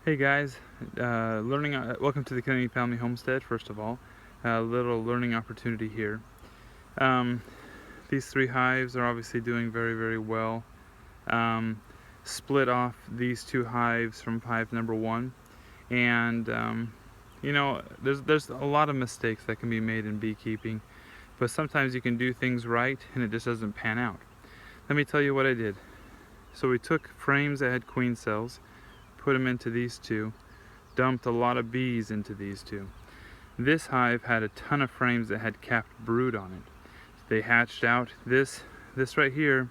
Hey guys, welcome to the Kennedy Family Homestead. First of all, a little learning opportunity here. Um, these three hives are obviously doing very, very well. Split off these two hives from hive number one, and there's a lot of mistakes that can be made in beekeeping, but sometimes you can do things right and it just doesn't pan out. Let me tell you what I did. So we took frames that had queen cells, put them into these two, dumped a lot of bees into these two. This hive had a ton of frames that had capped brood on it. They hatched out. This right here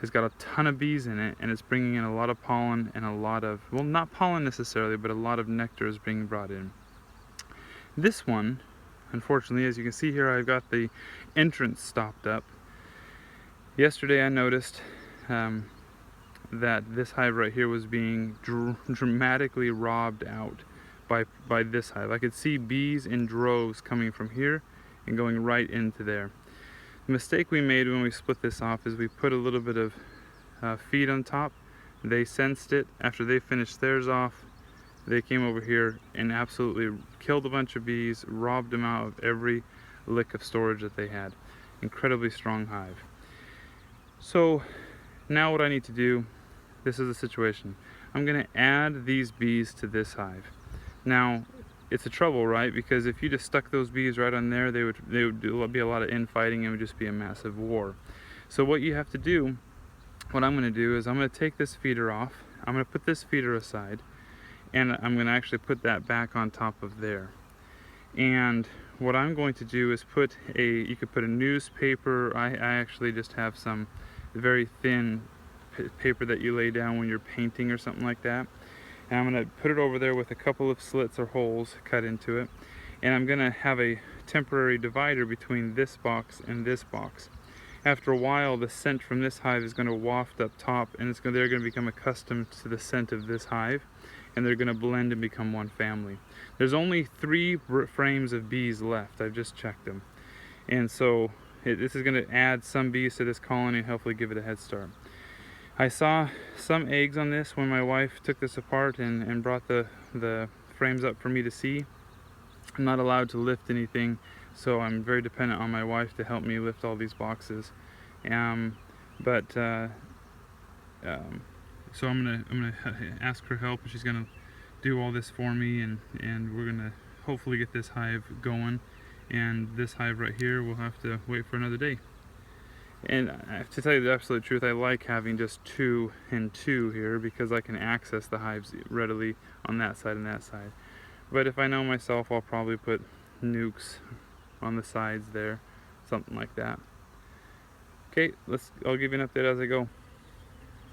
has got a ton of bees in it, and it's bringing in a lot of pollen and a lot of, well, not pollen necessarily, but a lot of nectar is being brought in. This one, unfortunately, as you can see here, I've got the entrance stopped up. Yesterday I noticed that this hive right here was being dramatically robbed out by this hive. I could see bees in droves coming from here and going right into there. The mistake we made when we split this off is we put a little bit of feed on top. They sensed it. After they finished theirs off, they came over here and absolutely killed a bunch of bees, robbed them out of every lick of storage that they had. Incredibly strong hive. So now what I need to do, this is the situation. I'm going to add these bees to this hive. Now, it's a trouble, right? Because if you just stuck those bees right on there, they would be a lot of infighting and it would just be a massive war. So what you have to do, what I'm going to do is I'm going to take this feeder off. I'm going to put this feeder aside, and I'm going to actually put that back on top of there. And what I'm going to do is you could put a newspaper. I actually just have some very thin paper that you lay down when you're painting or something like that, and I'm going to put it over there with a couple of slits or holes cut into it, and I'm going to have a temporary divider between this box and this box. After a while, the scent from this hive is going to waft up top, and they're going to become accustomed to the scent of this hive, and they're going to blend and become one family. There's only 3 frames of bees left. I've just checked them, and so this is going to add some bees to this colony and hopefully give it a head start. I saw some eggs on this when my wife took this apart and brought the frames up for me to see. I'm not allowed to lift anything, so I'm very dependent on my wife to help me lift all these boxes. So I'm gonna ask her help, and she's gonna do all this for me, and we're gonna hopefully get this hive going. And this hive right here, we'll have to wait for another day. And to tell you the absolute truth, I like having just 2 and 2 here because I can access the hives readily on that side and that side. But if I know myself, I'll probably put nukes on the sides there, something like that. Okay, I'll give you an update as I go.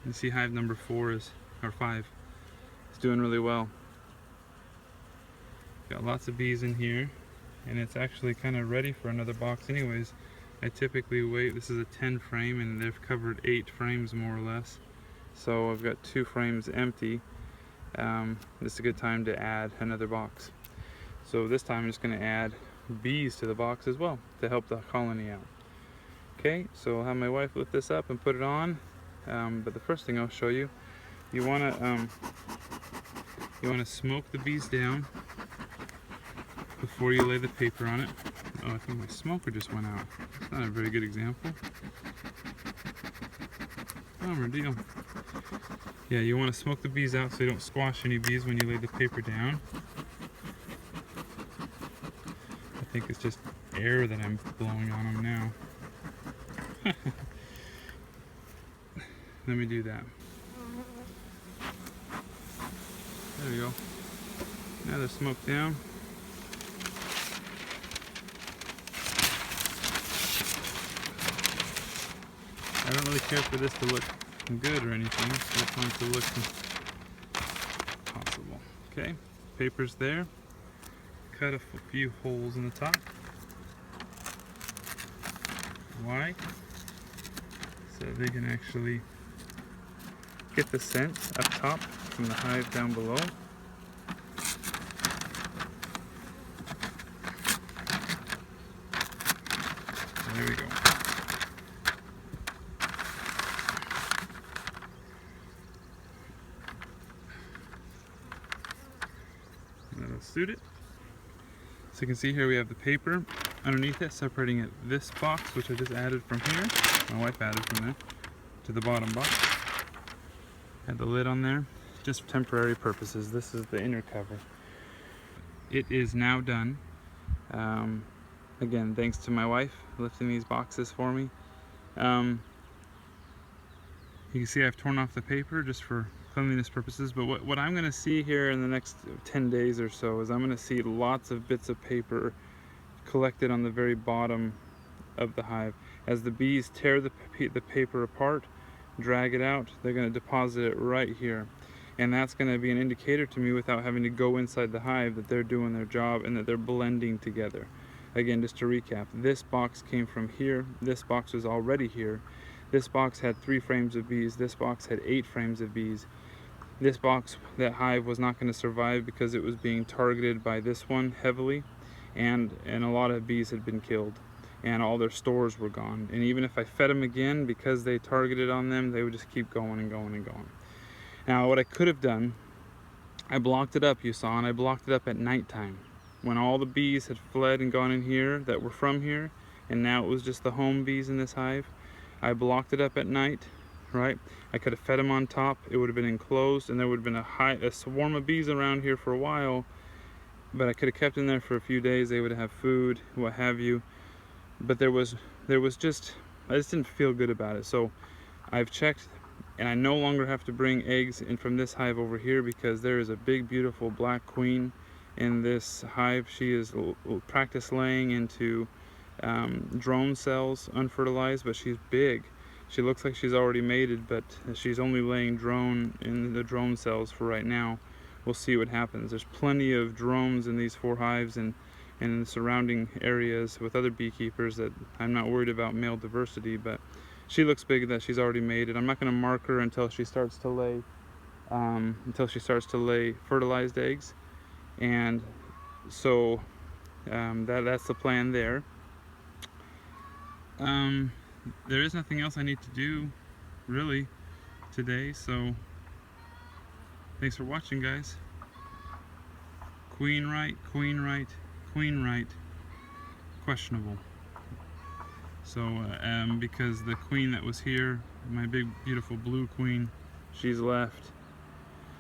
You see hive number 5 is doing really well. Got lots of bees in here, and it's actually kind of ready for another box anyways. I typically wait. This is a 10 frame, and they've covered 8 frames more or less, so I've got 2 frames empty. This is a good time to add another box. So this time I'm just going to add bees to the box as well to help the colony out. Okay, so I'll have my wife lift this up and put it on, but the first thing I'll show you, you want to smoke the bees down before you lay the paper on it. Oh, I think my smoker just went out. That's not a very good example. Bummer deal. Yeah, you want to smoke the bees out so you don't squash any bees when you lay the paper down. I think it's just air that I'm blowing on them now. Let me do that. There we go. Now they're smoked down. I don't really care for this to look good or anything. I just want it to look possible. Okay, paper's there. Cut a few holes in the top. Why? So they can actually get the scent up top from the hive down below. There we go. that'll suit it. So you can see here we have the paper underneath it, separating it this box, which I just added from here. My wife added from there to the bottom box. Had the lid on there, just for temporary purposes. This is the inner cover. It is now done. Again, thanks to my wife lifting these boxes for me. You can see I've torn off the paper just for cleanliness purposes, but what I'm going to see here in the next 10 days or so is I'm going to see lots of bits of paper collected on the very bottom of the hive. As the bees tear the paper apart, drag it out, they're going to deposit it right here. And that's going to be an indicator to me, without having to go inside the hive, that they're doing their job and that they're blending together. Again, just to recap, this box came from here, this box was already here, this box had 3 frames of bees, this box had 8 frames of bees. This box, that hive, was not going to survive because it was being targeted by this one heavily, and a lot of bees had been killed and all their stores were gone. And even if I fed them again, because they targeted on them, they would just keep going and going and going. Now what I could have done, I blocked it up, you saw, and I blocked it up at nighttime when all the bees had fled and gone in here that were from here, and now it was just the home bees in this hive. I blocked it up at night, right? I could have fed them on top, it would have been enclosed, and there would have been a swarm of bees around here for a while, but I could have kept them there for a few days. They would have food, what have you. But I just didn't feel good about it. So I've checked, and I no longer have to bring eggs in from this hive over here, because there is a big beautiful black queen in this hive. She is practice laying into drone cells, unfertilized, but she's big. She looks like she's already mated, but she's only laying drone in the drone cells for right now. We'll see what happens. There's plenty of drones in these 4 hives and in the surrounding areas with other beekeepers, that I'm not worried about male diversity, but she looks big that she's already mated. I'm not going to mark her until she starts to lay fertilized eggs, and so that's the plan there. There is nothing else I need to do really today, so thanks for watching, guys. Queen right, queen right, queen right, questionable. So because the queen that was here, my big beautiful blue queen, she's left,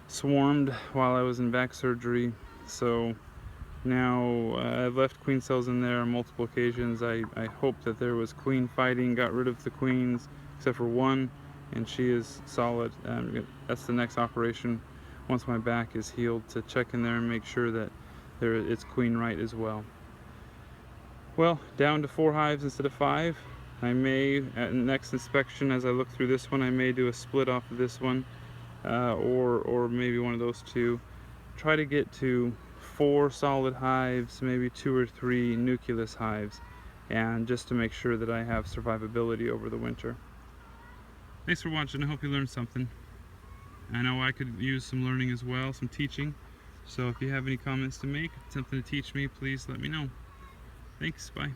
swarmed while I was in back surgery. So now I've left queen cells in there on multiple occasions. I hope that there was queen fighting, got rid of the queens except for one, and she is solid. That's the next operation once my back is healed, to check in there and make sure that it's queen right as well. Well, down to 4 hives instead of 5. I may, at next inspection, as I look through this one, I may do a split off of this one, or maybe one of those 2. Try to get to 4 solid hives, maybe 2 or 3 nucleus hives, and just to make sure that I have survivability over the winter. Thanks for watching. I hope you learned something. I know I could use some learning as well, some teaching. So if you have any comments to make, something to teach me, please let me know. Thanks, bye.